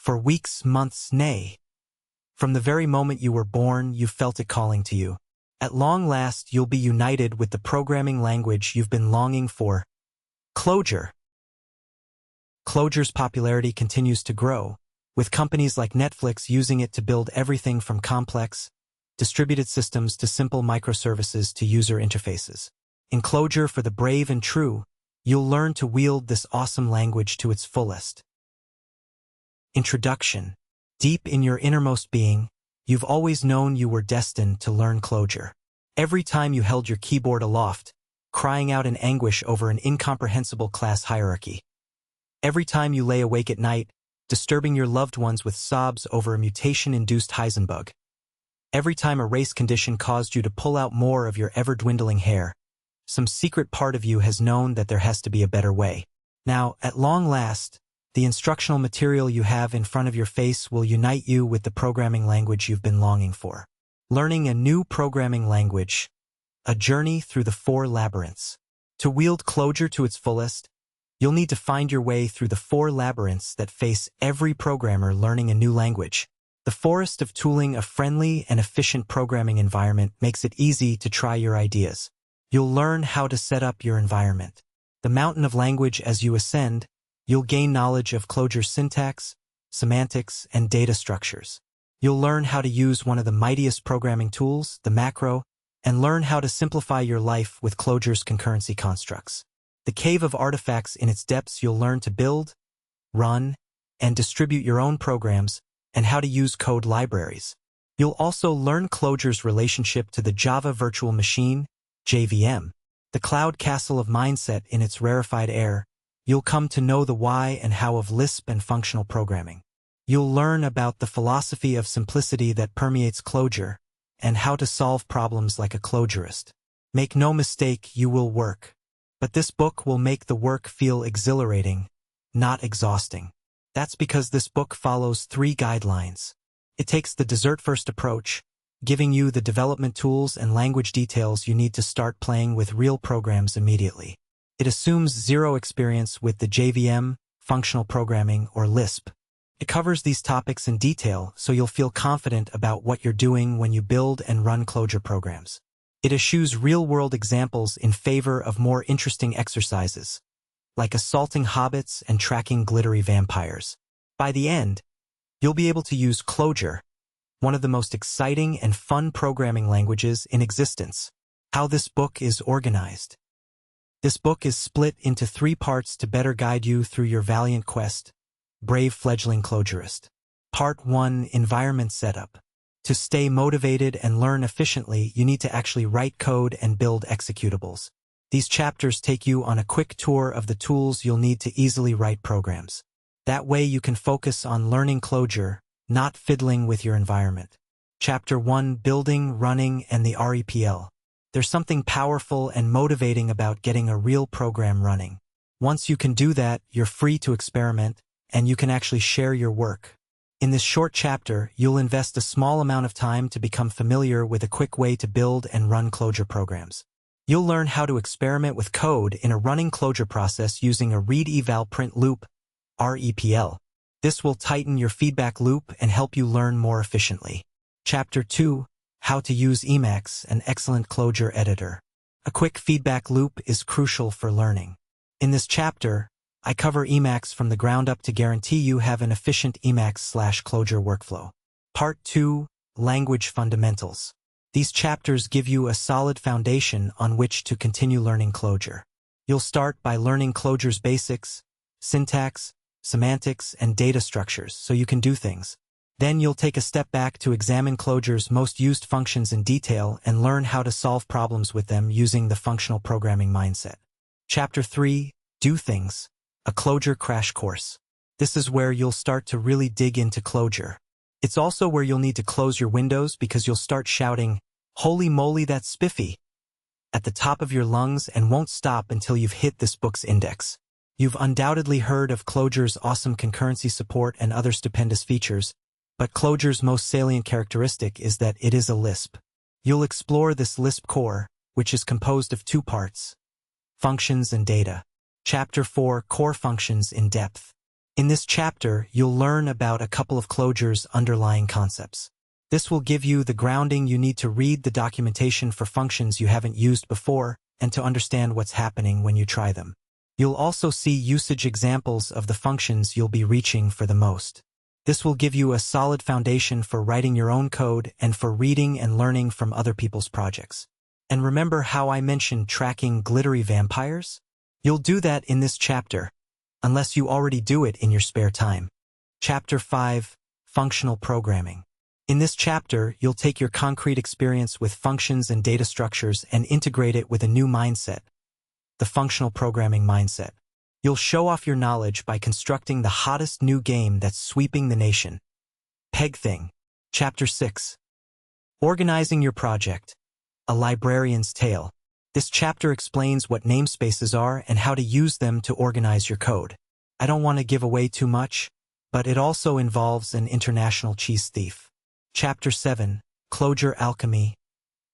For weeks, months, nay. From the very moment you were born, you felt it calling to you. At long last, you'll be united with the programming language you've been longing for. Clojure. Clojure's popularity continues to grow, with companies like Netflix using it to build everything from complex, distributed systems to simple microservices to user interfaces. In Clojure for the brave and true, you'll learn to wield this awesome language to its fullest. Introduction. Deep in your innermost being, you've always known you were destined to learn Clojure. Every time you held your keyboard aloft, crying out in anguish over an incomprehensible class hierarchy. Every time you lay awake at night, disturbing your loved ones with sobs over a mutation-induced Heisenbug. Every time a race condition caused you to pull out more of your ever-dwindling hair, some secret part of you has known that there has to be a better way. Now, at long last, the instructional material you have in front of your face will unite you with the programming language you've been longing for. Learning a new programming language, a journey through the 4 labyrinths. To wield Clojure to its fullest, you'll need to find your way through the 4 labyrinths that face every programmer learning a new language. The forest of tooling, a friendly and efficient programming environment, makes it easy to try your ideas. You'll learn how to set up your environment. The mountain of language as you ascend, you'll gain knowledge of Clojure's syntax, semantics, and data structures. You'll learn how to use one of the mightiest programming tools, the macro, and learn how to simplify your life with Clojure's concurrency constructs. The cave of artifacts, in its depths you'll learn to build, run, and distribute your own programs, and how to use code libraries. You'll also learn Clojure's relationship to the Java Virtual Machine, JVM, the cloud castle of mindset in its rarefied air. You'll come to know the why and how of Lisp and functional programming. You'll learn about the philosophy of simplicity that permeates Clojure, and how to solve problems like a Clojurist. Make no mistake, you will work. But this book will make the work feel exhilarating, not exhausting. That's because this book follows 3 guidelines. It takes the dessert-first approach, giving you the development tools and language details you need to start playing with real programs immediately. It assumes zero experience with the JVM, functional programming, or Lisp. It covers these topics in detail so you'll feel confident about what you're doing when you build and run Clojure programs. It eschews real-world examples in favor of more interesting exercises, like assaulting hobbits and tracking glittery vampires. By the end, you'll be able to use Clojure, one of the most exciting and fun programming languages in existence. How this book is organized. This book is split into 3 parts to better guide you through your valiant quest, brave fledgling Clojurist. Part 1, Environment Setup. To stay motivated and learn efficiently, you need to actually write code and build executables. These chapters take you on a quick tour of the tools you'll need to easily write programs. That way you can focus on learning Clojure, not fiddling with your environment. Chapter 1, Building, Running, and the REPL. There's something powerful and motivating about getting a real program running. Once you can do that, you're free to experiment, and you can actually share your work. In this short chapter, you'll invest a small amount of time to become familiar with a quick way to build and run Clojure programs. You'll learn how to experiment with code in a running Clojure process using a read-eval-print loop, REPL. This will tighten your feedback loop and help you learn more efficiently. Chapter 2, How to use Emacs, an excellent Clojure editor. A quick feedback loop is crucial for learning. In this chapter, I cover Emacs from the ground up to guarantee you have an efficient Emacs/Clojure workflow. Part 2, Language Fundamentals. These chapters give you a solid foundation on which to continue learning Clojure. You'll start by learning Clojure's basics, syntax, semantics, and data structures so you can do things. Then you'll take a step back to examine Clojure's most used functions in detail and learn how to solve problems with them using the functional programming mindset. Chapter 3, Do Things, a Clojure crash course. This is where you'll start to really dig into Clojure. It's also where you'll need to close your windows because you'll start shouting, "Holy moly, that's spiffy!" at the top of your lungs and won't stop until you've hit this book's index. You've undoubtedly heard of Clojure's awesome concurrency support and other stupendous features, but Clojure's most salient characteristic is that it is a Lisp. You'll explore this Lisp core, which is composed of 2 parts, functions and data. Chapter 4, Core Functions in Depth. In this chapter, you'll learn about a couple of Clojure's underlying concepts. This will give you the grounding you need to read the documentation for functions you haven't used before and to understand what's happening when you try them. You'll also see usage examples of the functions you'll be reaching for the most. This will give you a solid foundation for writing your own code and for reading and learning from other people's projects. And remember how I mentioned tracking glittery vampires? You'll do that in this chapter, unless you already do it in your spare time. Chapter 5, Functional Programming. In this chapter, you'll take your concrete experience with functions and data structures and integrate it with a new mindset, the functional programming mindset. You'll show off your knowledge by constructing the hottest new game that's sweeping the nation. Peg Thing. Chapter 6. Organizing Your Project. A Librarian's Tale. This chapter explains what namespaces are and how to use them to organize your code. I don't want to give away too much, but it also involves an international cheese thief. Chapter 7. Clojure Alchemy.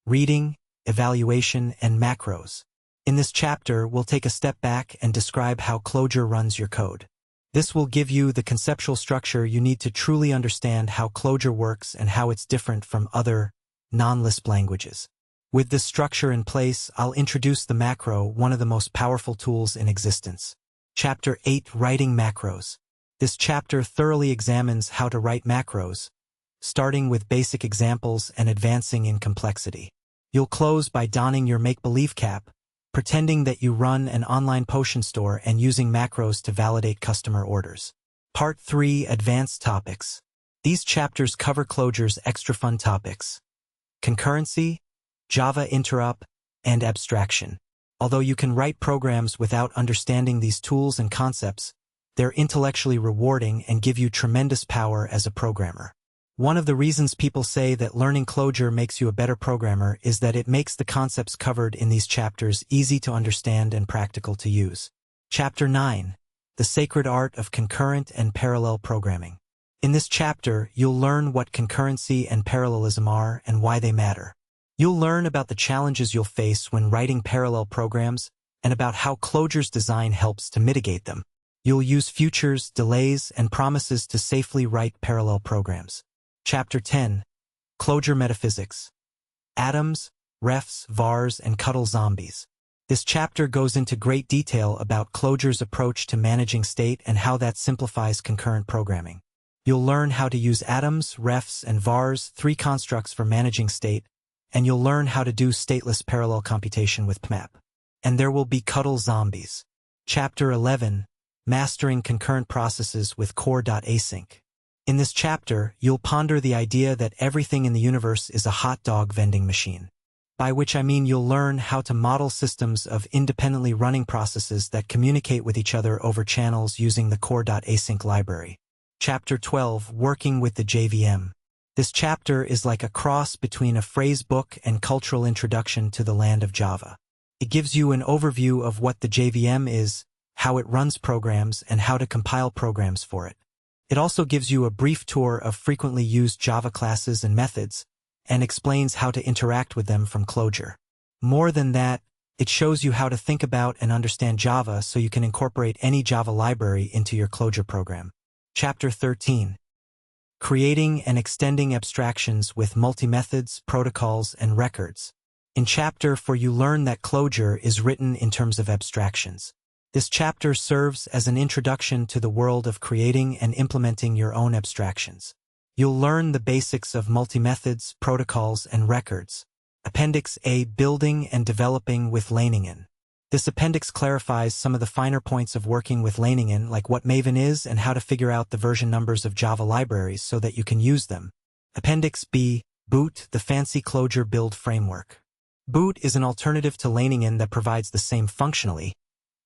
Reading, Evaluation, and Macros. In this chapter, we'll take a step back and describe how Clojure runs your code. This will give you the conceptual structure you need to truly understand how Clojure works and how it's different from other non-Lisp languages. With this structure in place, I'll introduce the macro, one of the most powerful tools in existence. Chapter 8. Writing Macros. This chapter thoroughly examines how to write macros, starting with basic examples and advancing in complexity. You'll close by donning your make-believe cap, pretending that you run an online potion store and using macros to validate customer orders. Part 3. Advanced Topics. These chapters cover Clojure's extra fun topics: concurrency, Java interop, and abstraction. Although you can write programs without understanding these tools and concepts, they're intellectually rewarding and give you tremendous power as a programmer. One of the reasons people say that learning Clojure makes you a better programmer is that it makes the concepts covered in these chapters easy to understand and practical to use. Chapter 9. The Sacred Art of Concurrent and Parallel Programming. In this chapter, you'll learn what concurrency and parallelism are and why they matter. You'll learn about the challenges you'll face when writing parallel programs and about how Clojure's design helps to mitigate them. You'll use futures, delays, and promises to safely write parallel programs. Chapter 10. Clojure Metaphysics. Atoms, refs, vars, and cuddle zombies. This chapter goes into great detail about Clojure's approach to managing state and how that simplifies concurrent programming. You'll learn how to use atoms, refs, and vars, 3 constructs for managing state, and you'll learn how to do stateless parallel computation with PMAP. And there will be cuddle zombies. Chapter 11. Mastering Concurrent Processes with Core.async. In this chapter, you'll ponder the idea that everything in the universe is a hot dog vending machine. By which I mean you'll learn how to model systems of independently running processes that communicate with each other over channels using the Core.async library. Chapter 12. Working with the JVM. This chapter is like a cross between a phrase book and cultural introduction to the land of Java. It gives you an overview of what the JVM is, how it runs programs, and how to compile programs for it. It also gives you a brief tour of frequently used Java classes and methods, and explains how to interact with them from Clojure. More than that, it shows you how to think about and understand Java so you can incorporate any Java library into your Clojure program. Chapter 13. Creating and extending abstractions with multi-methods, protocols, and records. In Chapter 4 you learn that Clojure is written in terms of abstractions. This chapter serves as an introduction to the world of creating and implementing your own abstractions. You'll learn the basics of multi-methods, protocols, and records. Appendix A. Building and Developing with Leiningen. This appendix clarifies some of the finer points of working with Leiningen, like what Maven is and how to figure out the version numbers of Java libraries so that you can use them. Appendix B. Boot, the fancy Clojure build framework. Boot is an alternative to Leiningen that provides the same functionally,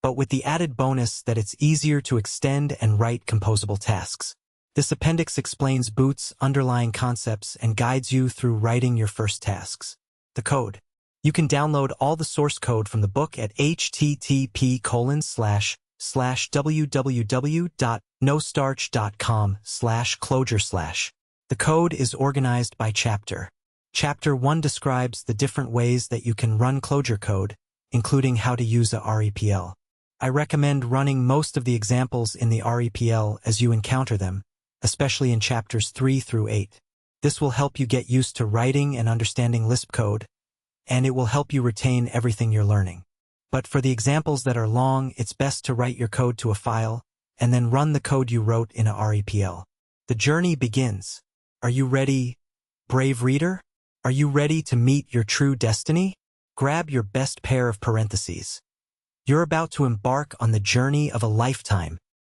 but with the added bonus that it's easier to extend and write composable tasks. This appendix explains Boot's underlying concepts and guides you through writing your first tasks. The code. You can download all the source code from the book at http://www.nostarch.com/Clojure/. The code is organized by chapter. Chapter 1 describes the different ways that you can run Clojure code, including how to use a REPL. I recommend running most of the examples in the REPL as you encounter them, especially in chapters 3 through 8. This will help you get used to writing and understanding Lisp code, and it will help you retain everything you're learning. But for the examples that are long, it's best to write your code to a file and then run the code you wrote in a REPL. The journey begins. Are you ready, brave reader? Are you ready to meet your true destiny? Grab your best pair of parentheses. You're about to embark on the journey of a lifetime,